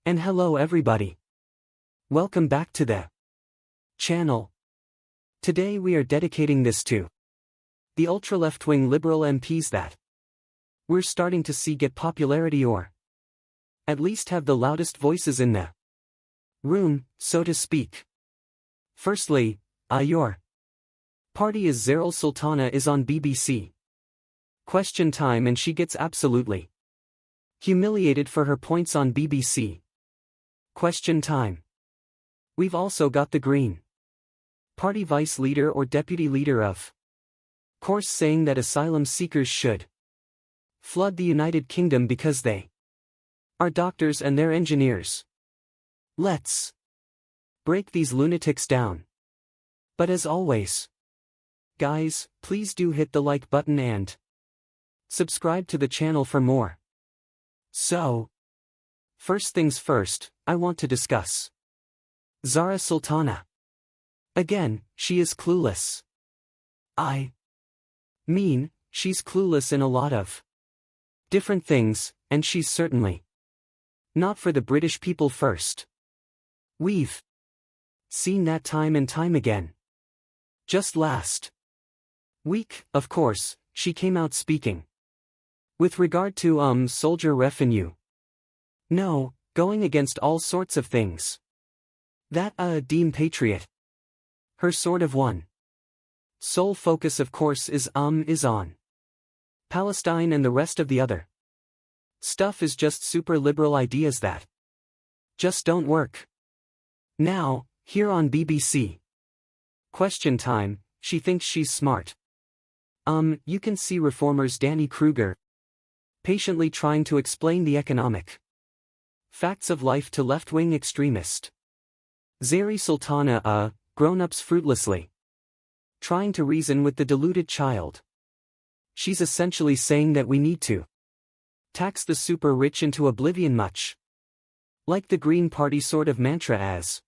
And hello everybody. Welcome back to the channel. Today we are dedicating this to the ultra-left-wing liberal MPs that we're starting to see get popularity or at least have the loudest voices in the room, so to speak. Firstly, your party is Zara. Sultana is on BBC Question Time and she gets absolutely humiliated for her points on BBC Question Time. We've also got the Green Party vice leader or deputy leader of course saying that asylum seekers should flood the United Kingdom because they are doctors and they're engineers. Let's break these lunatics down. But as always, guys, please do hit the like button and subscribe to the channel for more. So, first things first, I want to discuss Zara Sultana. Again, she is clueless. I mean, she's clueless in a lot of different things, and she's certainly not for the British people first. We've seen that time and time again. Just last week, of course, she came out speaking with regard to soldier revenue. No, going against all sorts of things that deem patriot. Her sort of one sole focus of course is on Palestine, and the rest of the other stuff is just super liberal ideas that just don't work. Now, here on BBC Question Time, she thinks she's smart. You can see reformers Danny Kruger patiently trying to explain the economic facts of life to left-wing extremist Zara Sultana, grown-ups fruitlessly trying to reason with the deluded child. She's essentially saying that we need to tax the super rich into oblivion, much like the Green Party sort of mantra as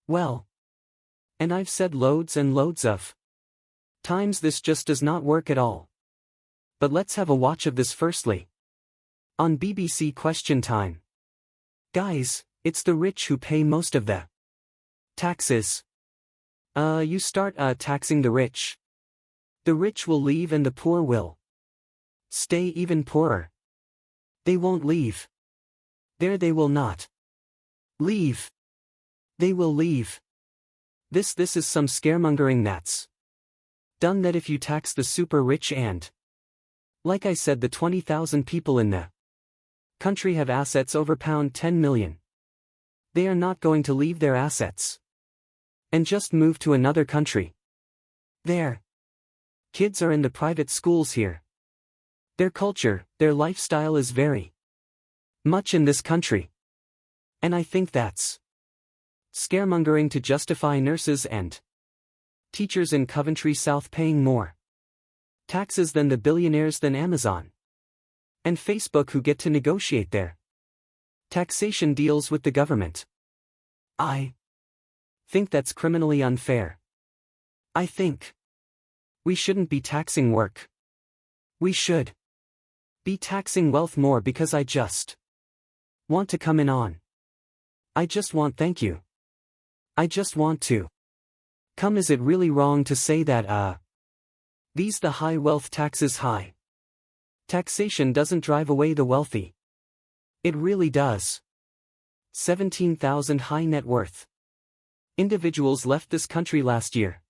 well. And I've said loads and loads of times this just does not work at all. But let's have a watch of this firstly. On BBC Question Time. Guys, it's the rich who pay most of the taxes. You start taxing the rich will leave and the poor will stay even poorer. They won't leave. They will not leave. They will leave. This is some scaremongering that's done, that if you tax the super rich and, like I said, the 20,000 people in the country have assets over £10 million. They are not going to leave their assets and just move to another country. Their kids are in the private schools here. Their culture, their lifestyle is very much in this country. And I think that's scaremongering to justify nurses and teachers in Coventry South paying more taxes than the billionaires than Amazon and Facebook, who get to negotiate their taxation deals with the government. I think that's criminally unfair. I think we shouldn't be taxing work. We should be taxing wealth more, because I just want to come in on. I just want thank you. I just want to come. Is it really wrong to say that these the high wealth taxes, high taxation doesn't drive away the wealthy? It really does. 17,000 high net worth individuals left this country last year.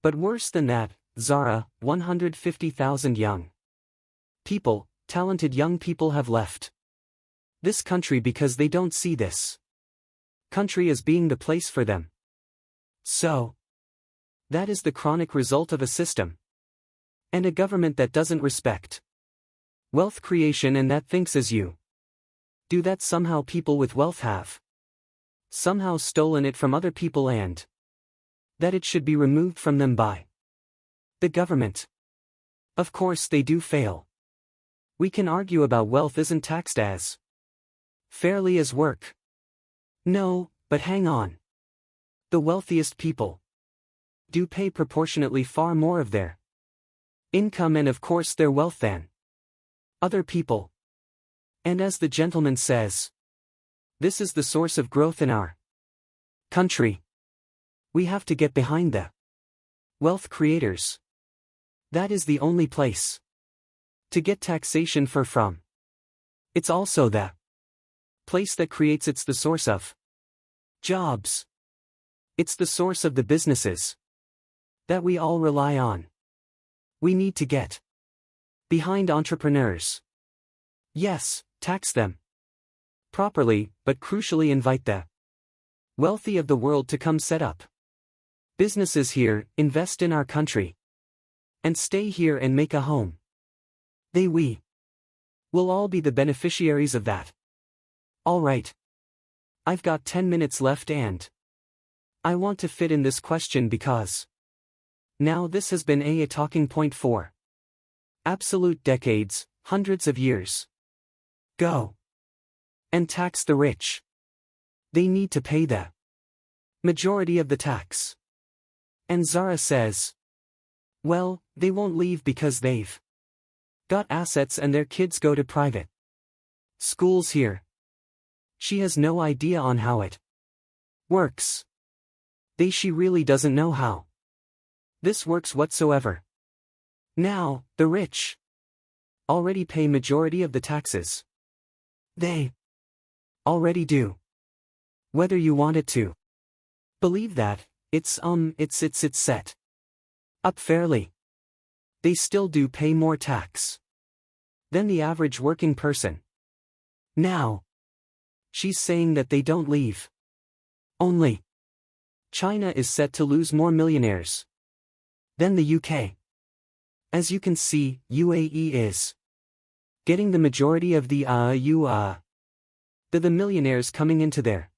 But worse than that, Zara, 150,000 young people, talented young people, have left this country because they don't see this country as being the place for them. So, that is the chronic result of a system and a government that doesn't respect wealth creation, and that thinks as you do that somehow people with wealth have somehow stolen it from other people, and that it should be removed from them by the government. Of course they do fail. We can argue about wealth isn't taxed as fairly as work. No, but hang on. The wealthiest people do pay proportionately far more of their income and of course their wealth than other people. And as the gentleman says, This is the source of growth in our country. We have to get behind the wealth creators. That is the only place to get taxation from. It's also the place that creates, it's the source of jobs. It's the source of the businesses that we all rely on. We need to get behind entrepreneurs. Yes, tax them properly, but crucially invite the wealthy of the world to come set up businesses here, invest in our country, and stay here and make a home. We will all be the beneficiaries of that. Alright. I've got 10 minutes left and I want to fit in this question because now this has been a talking point for absolute decades, hundreds of years. Go and tax the rich. They need to pay the majority of the tax. And Zara says, well, they won't leave because they've got assets and their kids go to private schools here. She has no idea on how it works. She really doesn't know how this works whatsoever. Now, the rich already pay majority of the taxes. They already do. Whether you want it to believe that, it's set up fairly. They still do pay more tax than the average working person. Now, she's saying that they don't leave. Only China is set to lose more millionaires than the UK. As you can see, UAE is getting the majority of the the millionaires coming into their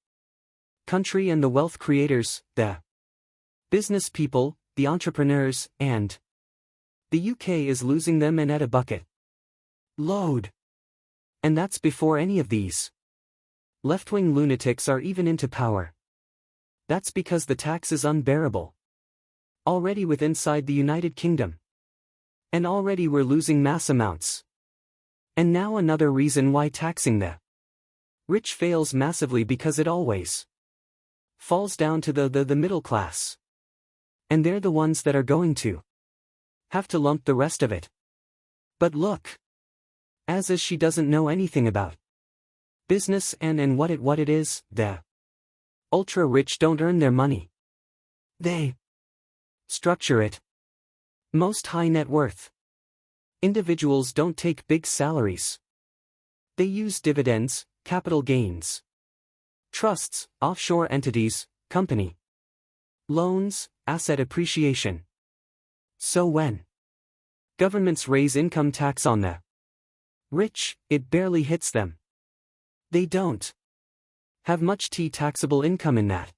country and the wealth creators, the business people, the entrepreneurs, and the UK is losing them and at a bucket load. And that's before any of these left-wing lunatics are even into power. That's because the tax is unbearable already with inside the United Kingdom. And already we're losing mass amounts. And now another reason why taxing the rich fails massively, because it always falls down to the middle class. And they're the ones that are going to have to lump the rest of it. But look. As she doesn't know anything about business and what it is, the ultra-rich don't earn their money. They structure it. Most high net worth individuals don't take big salaries. They use dividends, capital gains, trusts, offshore entities, company loans, asset appreciation. So when governments raise income tax on the rich, it barely hits them. They don't have much taxable income in that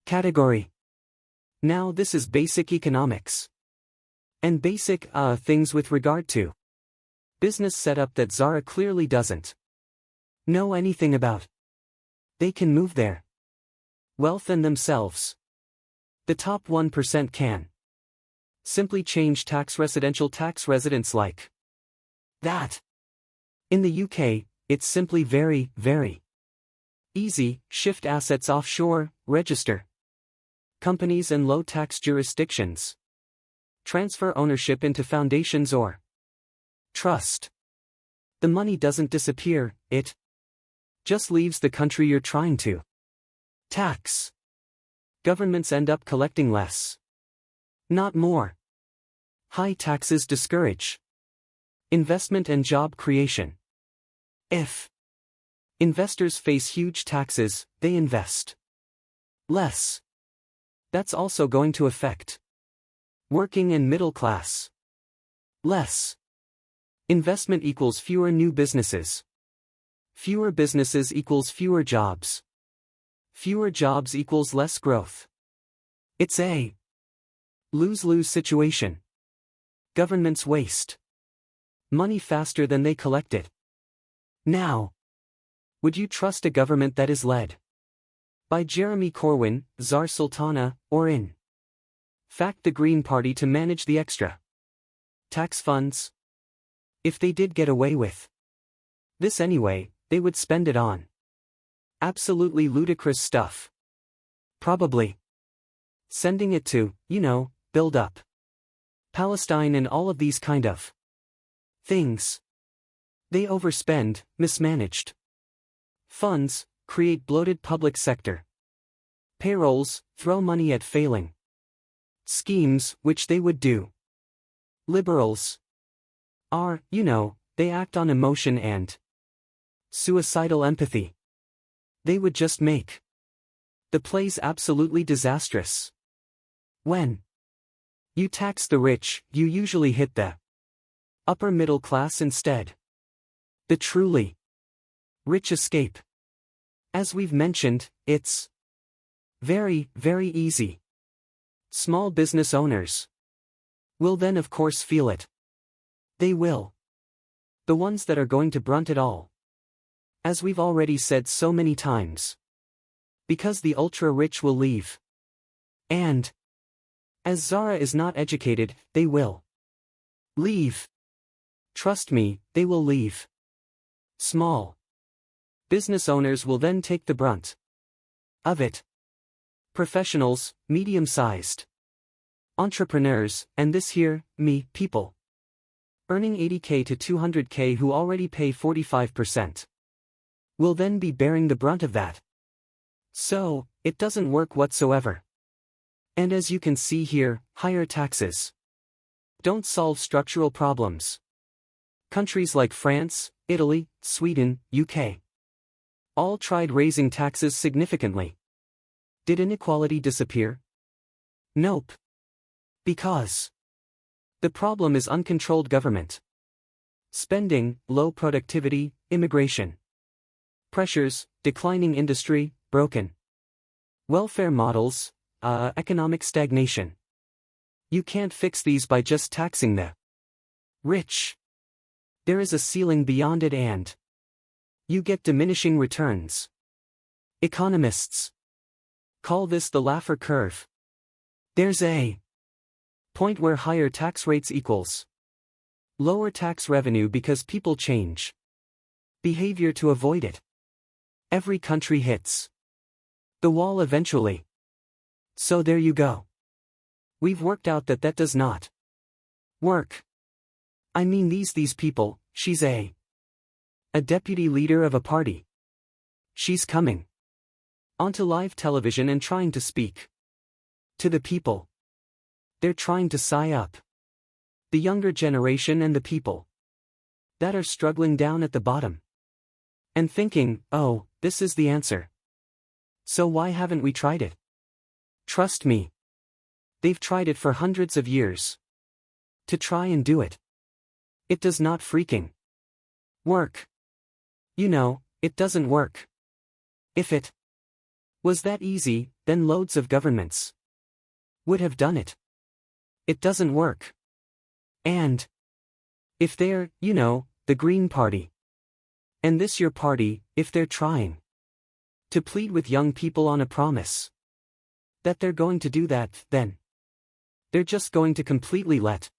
category. Now this is basic economics. And basic things with regard to business setup that Zara clearly doesn't know anything about. They can move their wealth and themselves. The top 1% can simply change residential tax residence like that. In the UK, it's simply very, very easy. Shift assets offshore, register companies in low-tax jurisdictions. Transfer ownership into foundations or trust. The money doesn't disappear, it just leaves the country you're trying to tax. Governments end up collecting less, not more. High taxes discourage investment and job creation. If investors face huge taxes, they invest less. That's also going to affect working and middle class. Less investment equals fewer new businesses. Fewer businesses equals fewer jobs. Fewer jobs equals less growth. It's a lose-lose situation. Governments waste money faster than they collect it. Now, would you trust a government that is led by Jeremy Corbyn, Zara Sultana, or in fact the Green Party to manage the extra tax funds? If they did get away with this anyway, they would spend it on Absolutely ludicrous stuff. Probably sending it to, build up Palestine and all of these kind of things. They overspend, mismanaged funds, create bloated public sector payrolls, throw money at failing schemes, which they would do. Liberals are, they act on emotion and suicidal empathy. They would just make the plays absolutely disastrous. When you tax the rich, you usually hit the upper middle class instead. The truly rich escape. As we've mentioned, it's very, very easy. Small business owners will then of course feel it. They will. The ones that are going to brunt it all. As we've already said so many times. Because the ultra-rich will leave. And as Zara is not educated, they will leave. Trust me, they will leave. Small business owners will then take the brunt of it. Professionals, medium-sized entrepreneurs, and this here, people earning 80K to 200K who already pay 45%, will then be bearing the brunt of that. So, it doesn't work whatsoever. And as you can see here, higher taxes don't solve structural problems. Countries like France, Italy, Sweden, UK all tried raising taxes significantly. Did inequality disappear? Nope. Because the problem is uncontrolled government spending, low productivity, immigration pressures, declining industry, broken welfare models, economic stagnation. You can't fix these by just taxing the rich. There is a ceiling beyond it and you get diminishing returns. Economists call this the Laffer curve. There's a point where higher tax rates equals lower tax revenue because people change behavior to avoid it. Every country hits the wall eventually. So there you go. We've worked out that does not work. I mean these people, she's a deputy leader of a party. She's coming onto live television and trying to speak to the people. They're trying to sigh up the younger generation and the people that are struggling down at the bottom and thinking, oh, this is the answer. So why haven't we tried it? Trust me. They've tried it for hundreds of years. To try and do it. It does not freaking work. It doesn't work. If it was that easy, then loads of governments would have done it. It doesn't work. And if they're, the Green Party, and this your party, if they're trying to plead with young people on a promise that they're going to do that, then they're just going to completely let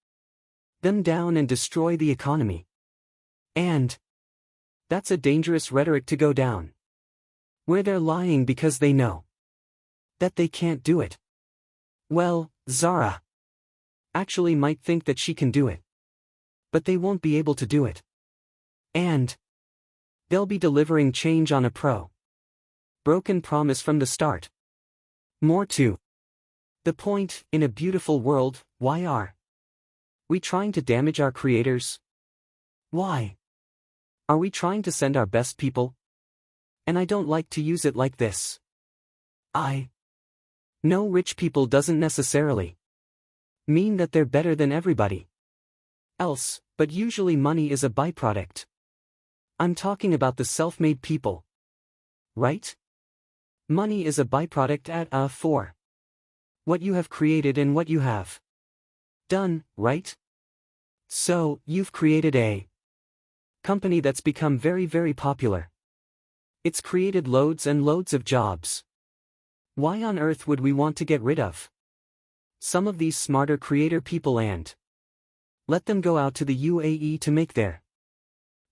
them down and destroy the economy. And that's a dangerous rhetoric to go down, where they're lying because they know that they can't do it. Well, Zara actually might think that she can do it, but they won't be able to do it. And they'll be delivering change on a broken promise from the start. More to the point, in a beautiful world, why are we trying to damage our creators? Why are we trying to send our best people? And I don't like to use it like this. I know rich people doesn't necessarily mean that they're better than everybody else, but usually money is a byproduct. I'm talking about the self-made people. Right? Money is a byproduct for what you have created and what you have done, right? So, you've created a company that's become very, very popular. It's created loads and loads of jobs. Why on earth would we want to get rid of some of these smarter creator people and let them go out to the UAE to make their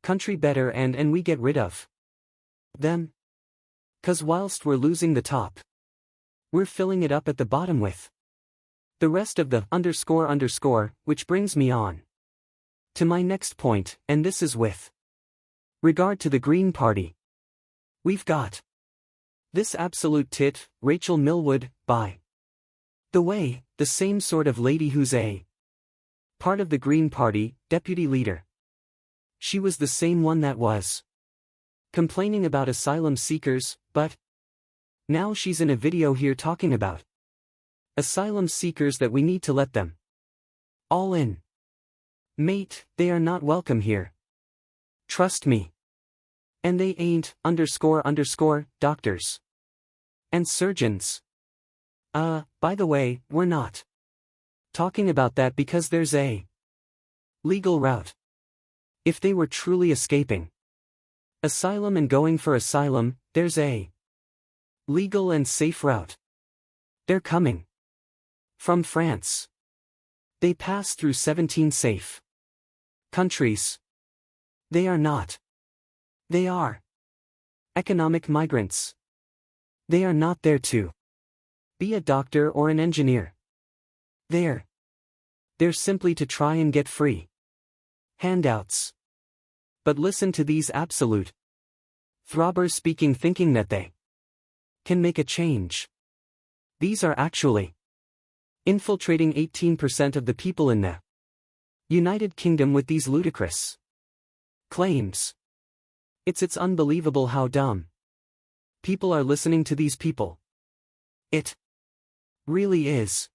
country better and we get rid of them? 'Cause whilst we're losing the top, we're filling it up at the bottom with the rest of the ___, which brings me on to my next point, and this is with regard to the Green Party. We've got this absolute tit, Rachel Millwood, by the way, the same sort of lady who's a part of the Green Party, deputy leader. She was the same one that was complaining about asylum seekers, but now she's in a video here talking about asylum seekers that we need to let them all in. Mate, they are not welcome here. Trust me. And they ain't __, doctors and surgeons. By the way, we're not talking about that because there's a legal route. If they were truly escaping asylum and going for asylum, there's a legal and safe route. They're coming from France. They pass through 17 safe countries. They are not. They are economic migrants. They are not there to be a doctor or an engineer. They're simply to try and get free handouts. But listen to these absolute throbbers speaking, thinking that they can make a change. These are actually infiltrating 18% of the people in the United Kingdom with these ludicrous claims. It's unbelievable how dumb people are listening to these people. It really is.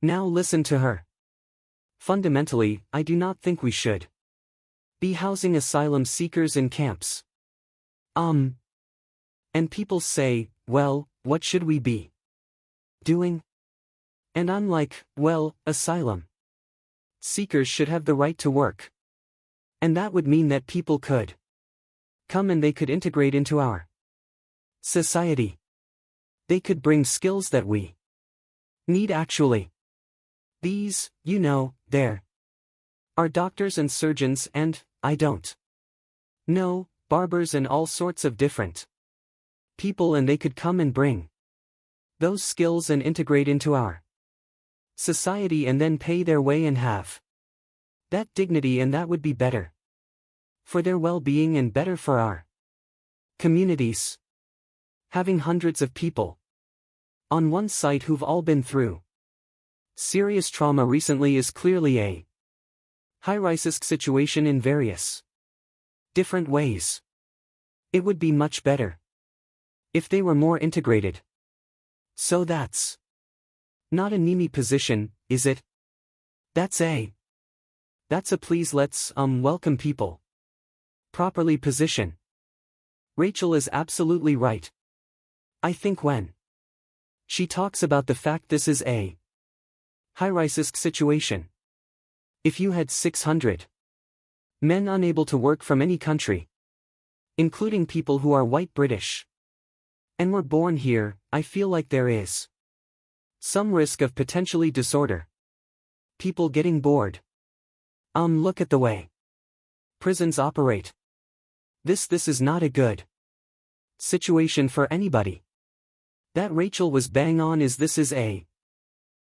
Now listen to her. Fundamentally, I do not think we should be housing asylum seekers in camps. And people say, well, what should we be doing? And I'm like, well, asylum seekers should have the right to work. And that would mean that people could come and they could integrate into our society. They could bring skills that we need actually. These, there are doctors and surgeons and, I don't know, barbers and all sorts of different people, and they could come and bring those skills and integrate into our society and then pay their way and have that dignity, and that would be better for their well-being and better for our communities. Having hundreds of people on one site who've all been through serious trauma recently is clearly a high-risk situation in various different ways. It would be much better if they were more integrated. So that's not a NIMI position, is it? That's a please let's welcome people properly position. Rachel is absolutely right. I think when she talks about the fact this is a high-risk situation. If you had 600 men unable to work from any country, including people who are white British, and were born here, I feel like there is some risk of potentially disorder. People getting bored. Look at the way prisons operate. This is not a good situation for anybody. That Rachel was bang on is this is a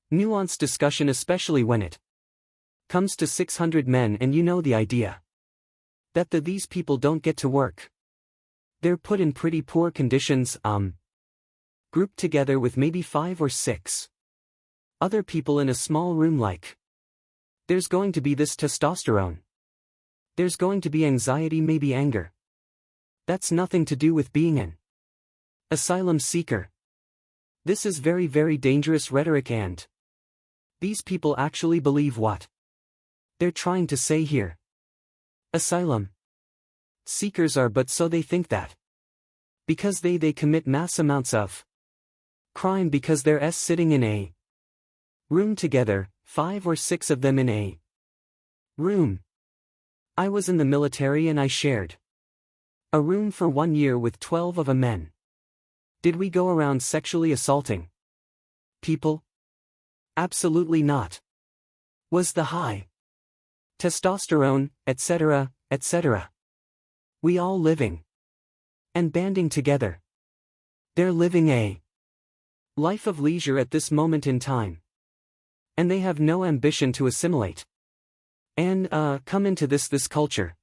nuanced discussion, especially when it comes to 600 men, and the idea that these people don't get to work. They're put in pretty poor conditions, grouped together with maybe 5 or 6 other people in a small room. Like, there's going to be this testosterone. There's going to be anxiety, maybe anger. That's nothing to do with being an asylum seeker. This is very, very dangerous rhetoric, and these people actually believe what they're trying to say here. Asylum seekers are, but so they think that because they commit mass amounts of crime because they're sitting in a room together, 5 or 6 of them in a room. I was in the military and I shared a room for 1 year with 12 of a men. Did we go around sexually assaulting people? Absolutely not. Was the high testosterone, etc., etc. We all living and banding together. They're living a life of leisure at this moment in time. And they have no ambition to assimilate and, come into this culture.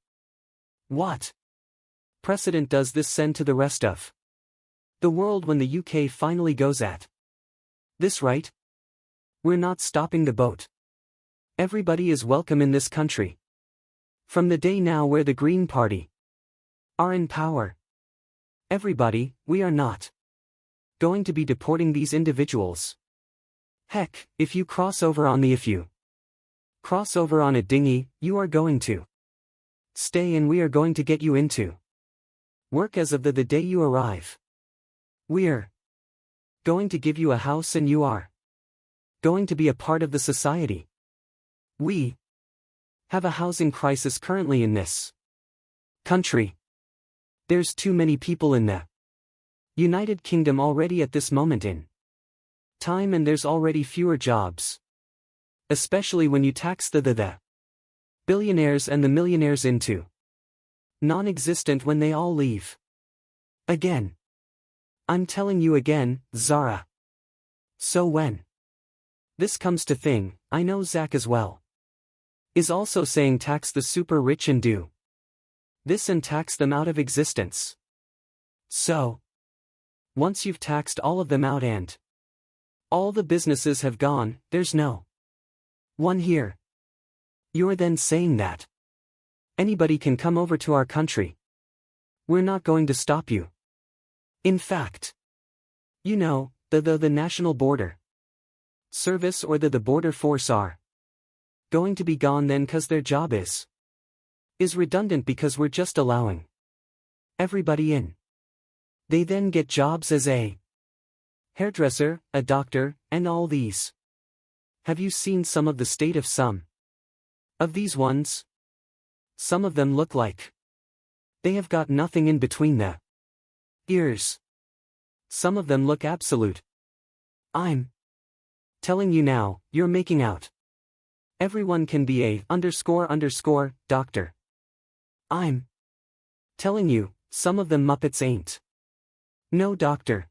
What precedent does this send to the rest of the world when the UK finally goes at this right? We're not stopping the boat. Everybody is welcome in this country. From the day now where the Green Party are in power. Everybody, we are not going to be deporting these individuals. Heck, if you cross over on a dinghy, you are going to stay and we are going to get you into work as of the day you arrive. We're going to give you a house and you are going to be a part of the society. We have a housing crisis currently in this country. There's too many people in the United Kingdom already at this moment in time, and there's already fewer jobs. Especially when you tax the billionaires and the millionaires into non-existent when they all leave. Again. I'm telling you again, Zara. So when this comes to thing, I know Zach as well is also saying tax the super rich and do this and tax them out of existence. So once you've taxed all of them out and all the businesses have gone, there's no one here. You're then saying that anybody can come over to our country. We're not going to stop you. In fact, you know, the National Border Service or the Border Force are going to be gone then, cause their job is redundant because we're just allowing everybody in. They then get jobs as a hairdresser, a doctor, and all these. Have you seen some of the state of some of these ones? Some of them look like they have got nothing in between the ears. Some of them look absolute. I'm telling you now, you're making out everyone can be a __ doctor. I'm telling you, some of them Muppets ain't no doctor.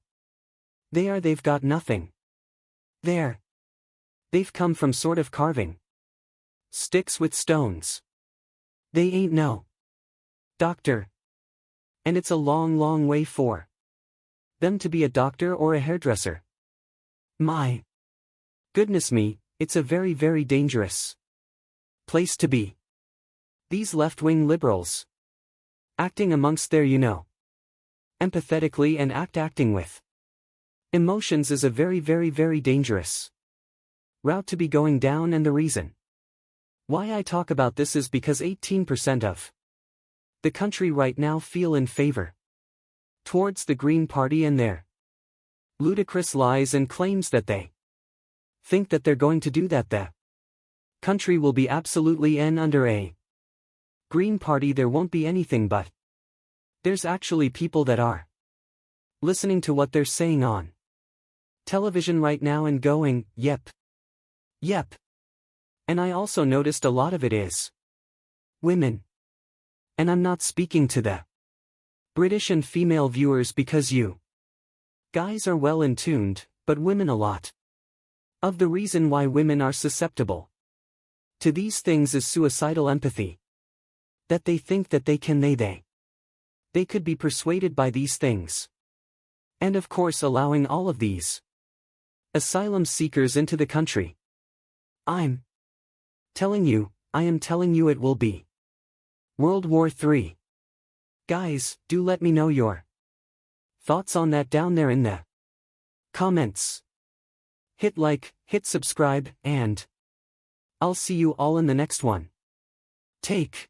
They've got nothing. They've come from sort of carving sticks with stones. They ain't no doctor. And it's a long way for them to be a doctor or a hairdresser. My goodness me, it's a very dangerous place to be. These left-wing liberals acting amongst their empathetically and acting with emotions is a very dangerous route to be going down, and the reason why I talk about this is because 18% of the country right now feel in favor towards the Green Party and their ludicrous lies and claims that they think that they're going to do that. The country will be absolutely under a Green Party. There won't be anything, but there's actually people that are listening to what they're saying on television right now and going, yep. And I also noticed a lot of it is women. And I'm not speaking to the British and female viewers because you guys are well in tuned, but women, a lot of the reason why women are susceptible to these things is suicidal empathy. That they think that they could be persuaded by these things. And of course allowing all of these asylum seekers into the country. I am telling you it will be World War III. Guys, do let me know your thoughts on that down there in the comments. Hit like, hit subscribe, and I'll see you all in the next one. Take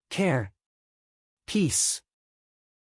care. Peace.